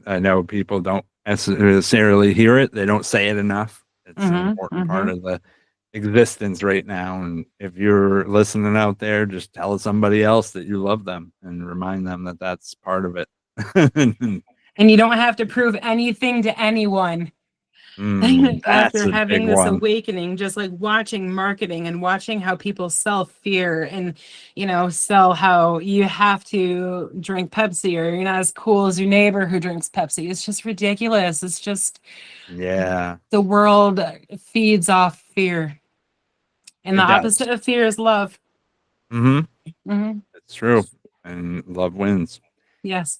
I know people don't necessarily hear it. They don't say it enough. It's an Hmm. important part Hmm. of the existence right now. And if you're listening out there, just tell somebody else that you love them and remind them that that's part of it. And you don't have to prove anything to anyone. That's After a big having this one. awakening, just like watching marketing and watching how people sell fear and, sell how you have to drink Pepsi or you're not as cool as your neighbor who drinks Pepsi. It's just ridiculous. It's just Yeah, the world feeds off fear. And the it does. opposite of fear is love. Hmm. Hmm. It's true. And love wins. Yes.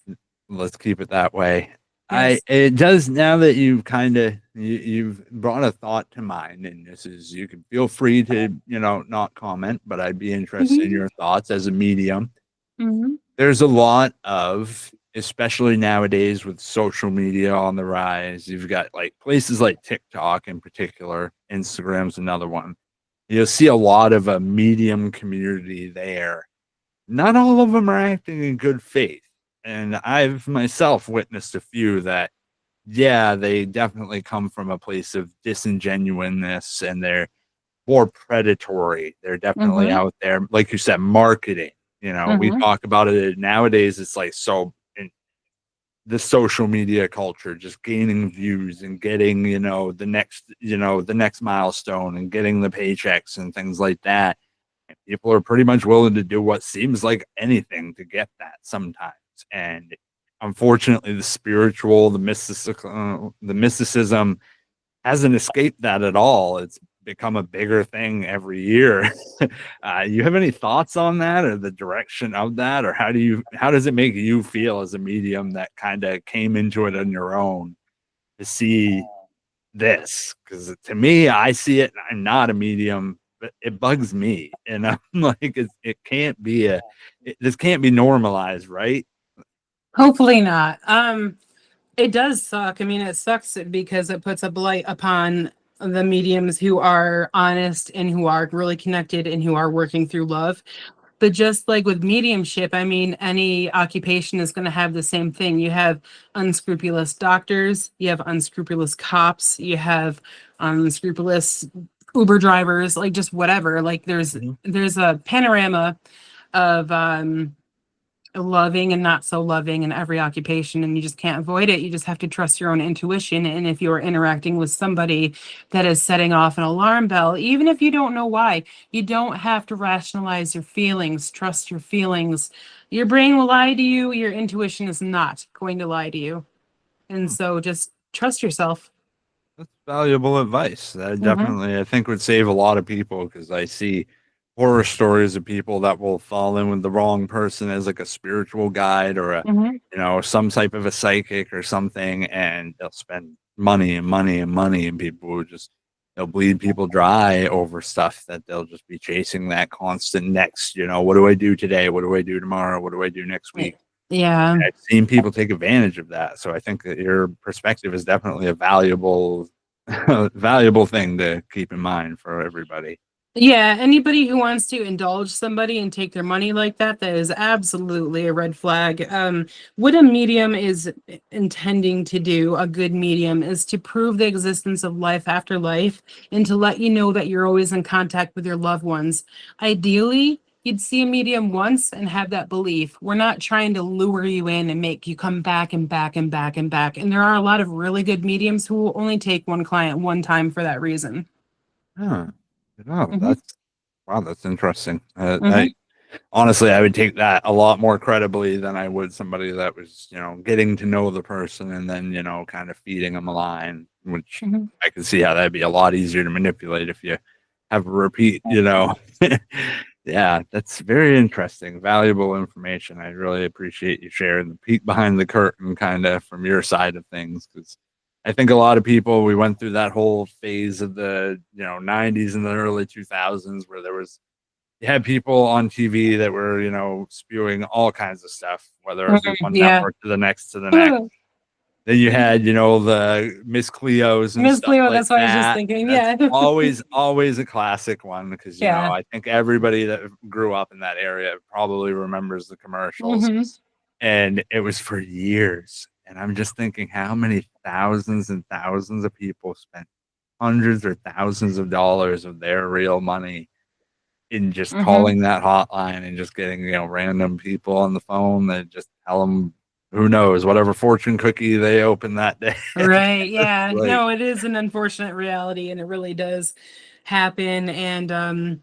Let's keep it that way. Yes. It does now that you've brought a thought to mind, and this is you can feel free to, not comment, but I'd be interested in Hmm. your thoughts as a medium. Hmm. There's a lot of, especially nowadays with social media on the rise, you've got like places like TikTok in particular, Instagram's another one. You'll see a lot of a medium community there. Not all of them are acting in good faith. And I've myself witnessed a few that, yeah, they definitely come from a place of disingenuousness and they're more predatory. They're definitely Hmm. out there, like you said, marketing. We Hmm. talk about it nowadays. It's like so in the social media culture, just gaining views and getting, the next milestone and getting the paychecks and things like that. People are pretty much willing to do what seems like anything to get that sometimes. And unfortunately, the mysticism hasn't escaped that at all. It's become a bigger thing every year. You have any thoughts on that, or the direction of that, or how does it make you feel as a medium that kind of came into it on your own to see this? Because to me, I see it. I'm not a medium, but it bugs me, and I'm like, it can't be this can't be normalized, right? Hopefully not. It does suck. I mean, it sucks because it puts a blight upon the mediums who are honest and who are really connected and who are working through love. But just like with mediumship, I mean, any occupation is going to have the same thing. You have unscrupulous doctors, you have unscrupulous cops, you have unscrupulous Uber drivers, like just whatever. Like Mhm. there's a panorama of loving and not so loving in every occupation, and you just can't avoid it. You just have to trust your own intuition. And if you're interacting with somebody that is setting off an alarm bell, even if you don't know why, you don't have to rationalize your feelings. Trust your feelings. Your brain will lie to you, your intuition is not going to lie to you. And so just trust yourself. That's valuable advice. That Hmm. definitely, I think, would save a lot of people because I see horror stories of people that will fall in with the wrong person as like a spiritual guide or Hmm. some type of a psychic or something, and they'll spend money and money and money, and people will just they'll bleed people dry over stuff that they'll just be chasing that constant next. What do I do today? What do I do tomorrow? What do I do next week? Yeah. I've seen people take advantage of that. So I think that your perspective is definitely a valuable, valuable thing to keep in mind for everybody. Yeah, anybody who wants to indulge somebody and take their money like that is absolutely a red flag. What a medium is intending to do, a good medium, is to prove the existence of life after life and to let you know that you're always in contact with your loved ones. Ideally, you'd see a medium once and have that belief. We're not trying to lure you in and make you come back and back and back and back. And there are a lot of really good mediums who will only take one client one time for that reason. Huh. Oh, Hmm. that's interesting. I Hmm. honestly, I would take that a lot more credibly than I would somebody that was, getting to know the person and then, kind of feeding them a line, which Hmm. I can see how that'd be a lot easier to manipulate if you have a repeat, Yeah, that's very interesting, valuable information. I really appreciate you sharing the peek behind the curtain kind of from your side of things because I think a lot of people we went through that whole phase of the 90s and the early 2000s where there was you had people on TV that were, spewing all kinds of stuff, whether it be Mhm. one Yeah. network to the next to the next. Then you had, the Miss Cleos and Miss stuff Cleo, like that's what I was just that. thinking. That's Yeah. always a classic one because, Yeah. I think everybody that grew up in that area probably remembers the commercials. Hmm. And it was for years. And I'm just thinking how many thousands and thousands of people spent hundreds or thousands of dollars of their real money in just Hmm. calling that hotline and just getting random people on the phone that just tell them who knows, whatever fortune cookie they open that day. Right. Yeah. Like, No, it is an unfortunate reality, and it really does happen. And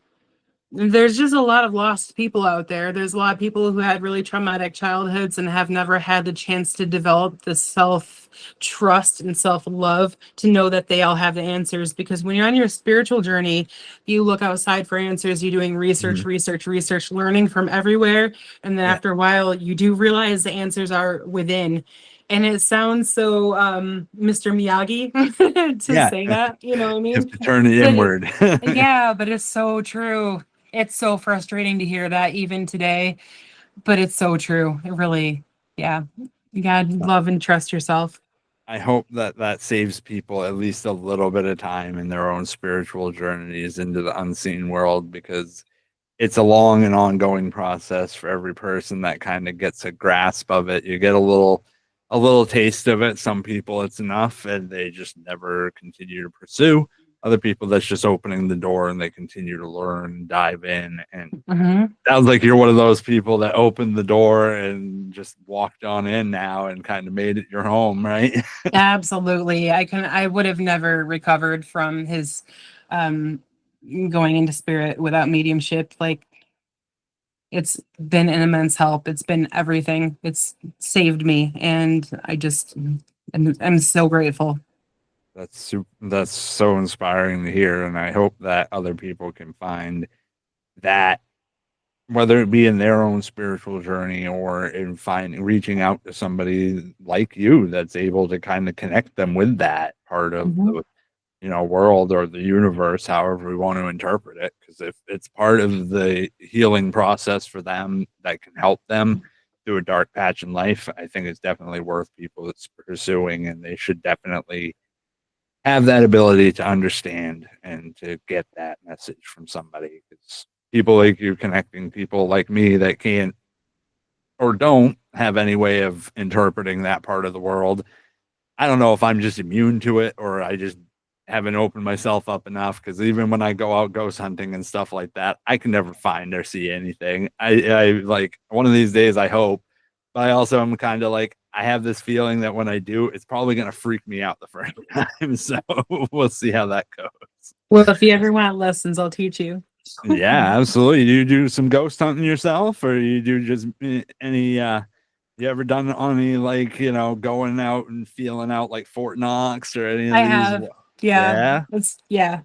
there's just a lot of lost people out there. There's a lot of people who had really traumatic childhoods and have never had the chance to develop the self trust and self love to know that they all have the answers. Because when you're on your spiritual journey, you look outside for answers. You're doing research, mhm. research, learning from everywhere. And then Yeah, after a while, you do realize the answers are within. And it sounds so Mr. Miyagi to yeah. say that, you know what I You have mean? to turn it But inward. yeah, but it's so true. It's so frustrating to hear that even today, but it's so true. It really, yeah. You gotta love and trust yourself. I hope that that saves people at least a little bit of time in their own spiritual journeys into the unseen world, because it's a long and ongoing process for every person that kind of gets a grasp of it. You get a little taste of it. Some people it's enough and they just never continue to pursue. Other people that's just opening the door and they continue to learn, dive in. And Hmm. sounds like you're one of those people that opened the door and just walked on in now and kind of made it your home, right? Absolutely. I would have never recovered from his um going into spirit without mediumship. Like it's been an immense help. It's been everything. It's saved me, and I'm so grateful. That's so inspiring to hear, and I hope that other people can find that, whether it be in their own spiritual journey or in finding reaching out to somebody like you that's able to kind of connect them with that part of Mhm. the world or the universe, however we want to interpret it. Because if it's part of the healing process for them that can help them through a dark patch in life, I think it's definitely worth people that's pursuing, and they should definitely have that ability to understand and to get that message from somebody. Because people like you connecting people like me that can't or don't have any way of interpreting that part of the world. I don't know if I'm just immune to it or I just haven't opened myself up enough, because even when I go out ghost hunting and stuff like that, I can never find or see anything. I like one of these days, I hope, but I also am kind of like, I have this feeling that when I do, it's probably going to freak me out the first time. So we'll see how that goes. Well, if you ever want lessons, I'll teach you. Yeah, absolutely. You do some ghost hunting yourself, or you do just any you ever done any, like, going out and feeling out like Fort Knox or any of I these? have. Yeah. Yeah. Yeah.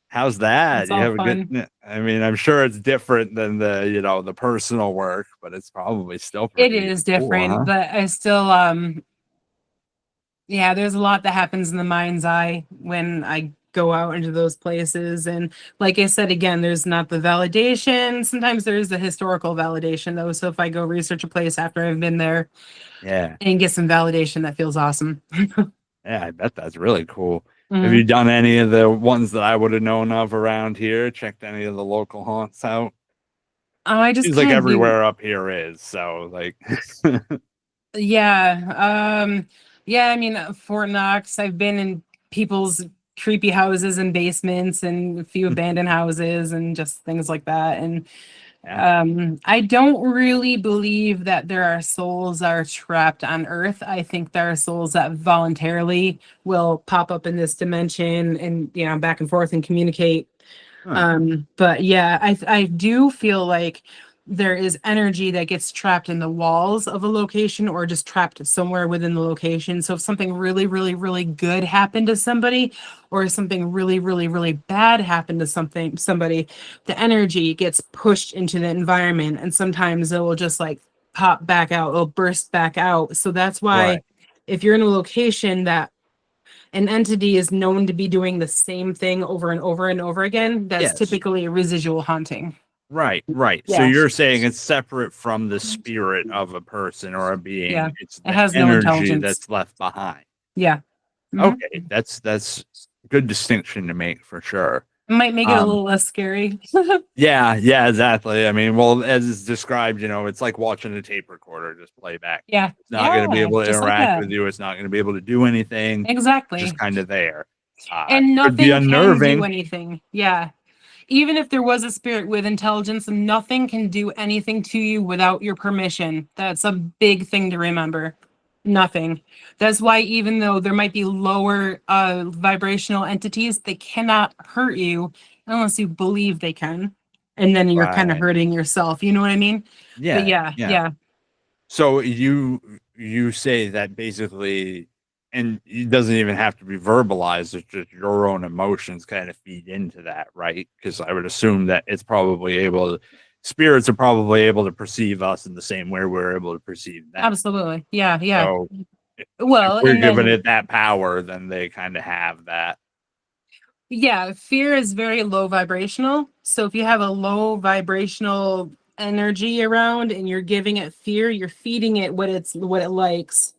How's that? It's You all have a good, fun. I mean, I'm sure it's different than the personal work, but it's probably still It pretty is cool, different, huh? but I still yeah, there's a lot that happens in the mind's eye when I go out into those places. And like I said again, there's not the validation. Sometimes there is the historical validation though. So if I go research a place after I've been there Yeah. and get some validation, that feels awesome. Yeah, I bet that's really cool. Have Mhm. you done any of the ones that I would have known of around here? Checked any of the local haunts out? I just Seems like kind of do. everywhere up here is, so like Yeah. Yeah, I mean, Fort Knox, I've been in people's creepy houses and basements and a few abandoned houses and just things like that. And yeah. I don't really believe that there are souls that are trapped on Earth. I think there are souls that voluntarily will pop up in this dimension and, back and forth and communicate. Huh. But yeah, I do feel like there is energy that gets trapped in the walls of a location or just trapped somewhere within the location. So if something really, really, really good happened to somebody, or something really, really, really bad happened to somebody, the energy gets pushed into the environment, and sometimes it will just like pop back out, it'll burst back out. So that's why Right. if you're in a location that an entity is known to be doing the same thing over and over and over again, that's Yes. typically a residual haunting. Right, right. So Yeah. you're saying it's separate from the spirit of a person or a being. Yeah. It's It the has no energy intelligence. that's left behind. Yeah. Hmm. Okay, that's good distinction to make for sure. It might make it a Um, little less scary. yeah, yeah, exactly. I mean, well, as it's described, it's like watching a tape recorder just play back. Yeah. It's not going to be Yeah. able to Just like interact that. with you. It's not going to be able to do anything. Just Exactly. kind of there. And Could be nothing can do unnerving. anything. Yeah. even if there was a spirit with intelligence, nothing can do anything to you without your permission. That's a big thing to remember. Nothing. That's why even though there might be lower vibrational entities, they cannot hurt you unless you believe they can. And then you're kind of Right. hurting yourself. You know what I mean? But Yeah. yeah, Yeah. yeah, So you say that basically, and it doesn't even have to be verbalized. It's just your own emotions kind of feed into that, right? Because I would assume that it's probably spirits are probably able to perceive us in the same way we're able to perceive them. absolutely. Yeah, yeah. So if Well, we're and giving then it that power, then they kind of have that. yeah, fear is very low vibrational. So if you have a low vibrational energy around and you're giving it fear, you're feeding it what it likes.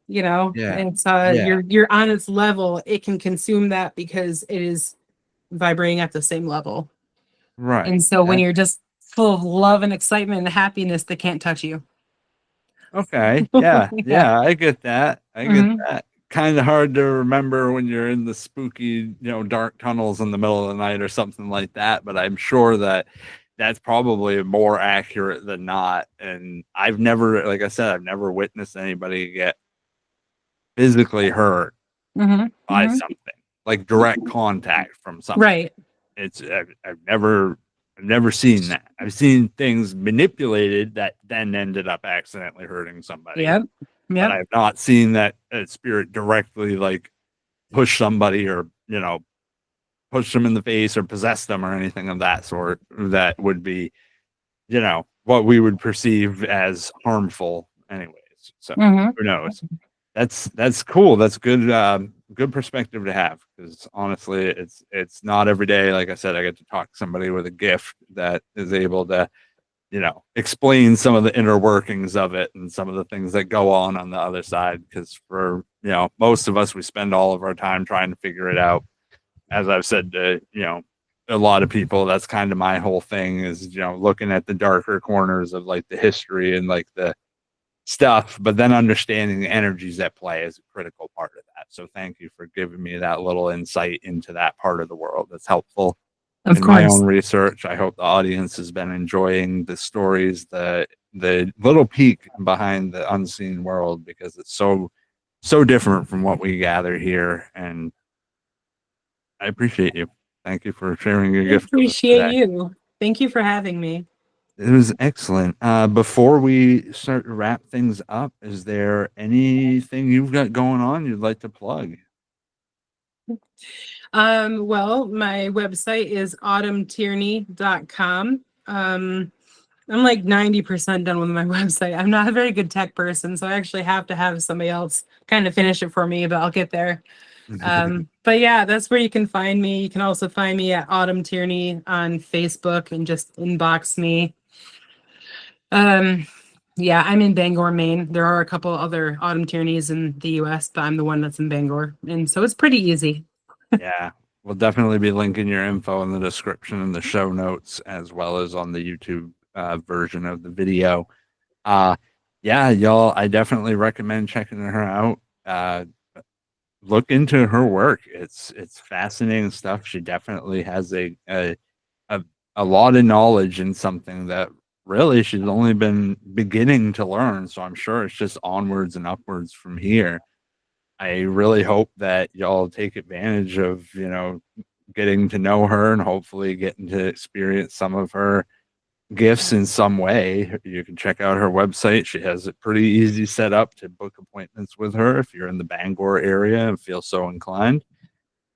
You know, Yeah. it's Yeah. you're on its level. It can consume that because it is vibrating at the same level. Right. And so when That, you're just full of love and excitement and happiness, they can't touch you. okay. Yeah. Yeah. Yeah. I get that. I get Hmm. that. Kind of hard to remember when you're in the spooky, dark tunnels in the middle of the night or something like that. But I'm sure that that's probably more accurate than not. And I've never, like I said, I've never witnessed anybody get physically hurt Hmm. by Hmm. something, like direct contact from something. Right. I've never seen that. I've seen things manipulated that then ended up accidentally hurting somebody, Yep. but Yep. I've not seen that a spirit directly like push somebody or push them in the face or possess them or anything of that sort that would be what we would perceive as harmful anyways. So Hmm. who knows? That's cool. That's good. Good perspective to have, because honestly, it's not every day. Like I said, I get to talk to somebody with a gift that is able to explain some of the inner workings of it and some of the things that go on the other side. Because for most of us, we spend all of our time trying to figure it out. As I've said to a lot of people, that's kind of my whole thing is looking at the darker corners of like the history and like the stuff, but then understanding the energies at play is a critical part of that. So thank you for giving me that little insight into that part of the world. That's helpful Of in my own course. research. I hope the audience has been enjoying the stories, the little peek behind the unseen world, because it's so different from what we gather here. And I appreciate you. Thank you for sharing your I gift with us appreciate today. you. Thank you for having me. It was excellent. Before we start to wrap things up, is there anything you've got going on you'd like to plug? Well, my website is autumntierney.com. I'm like 90% done with my website. I'm not a very good tech person, so I actually have to have somebody else kind of finish it for me, but I'll get there. But yeah, that's where you can find me. You can also find me at Autumn Tierney on Facebook and just inbox me. Um, yeah, I'm in Bangor, Maine. There are a couple other Autumn Tierneys in the US, but I'm the one that's in Bangor. And so it's pretty easy. Yeah, we'll definitely be linking your info in the description and the show notes, as well as on the YouTube version of the video. Uh, yeah, y'all, I definitely recommend checking her out. Look into her work. It's fascinating stuff. She definitely has a, a lot of knowledge in something that really she's only been beginning to learn. So I'm sure it's just onwards and upwards from here. I really hope that y'all take advantage of, getting to know her and hopefully getting to experience some of her gifts in some way. You can check out her website. She has it pretty easy set up to book appointments with her if you're in the Bangor area and feel so inclined.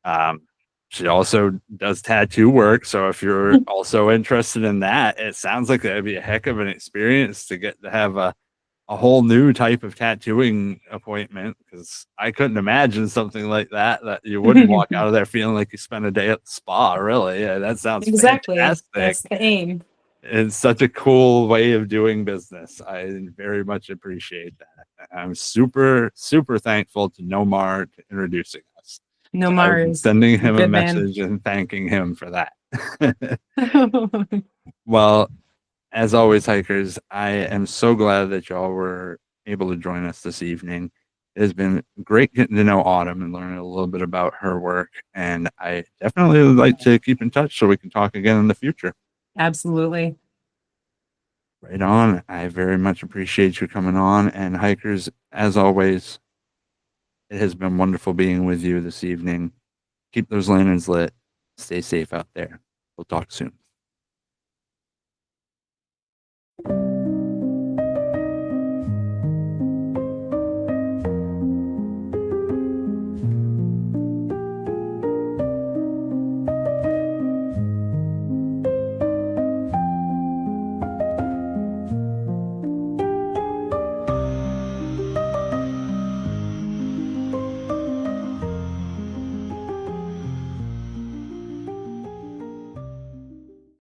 Um, she also does tattoo work. So if you're also interested in that, it sounds like that'd be a heck of an experience to get to have a whole new type of tattooing appointment, because I couldn't imagine something like that you wouldn't walk out of there feeling like you spent a day at the spa. Really, yeah, that sounds Exactly. fantastic. That's the aim. It's such a cool way of doing business. I very much appreciate that. I'm super, super thankful to Nomar to introducing us. No So I've been Mars. sending You're a him a good man. message and thanking him for that. Well, as always, hikers, I am so glad that y'all were able to join us this evening. It has been great getting to know Autumn and learning a little bit about her work. And I definitely would like to keep in touch so we can talk again in the future. Absolutely. Right on. I very much appreciate you coming on. And hikers, as always, it has been wonderful being with you this evening. Keep those lanterns lit. Stay safe out there. We'll talk soon.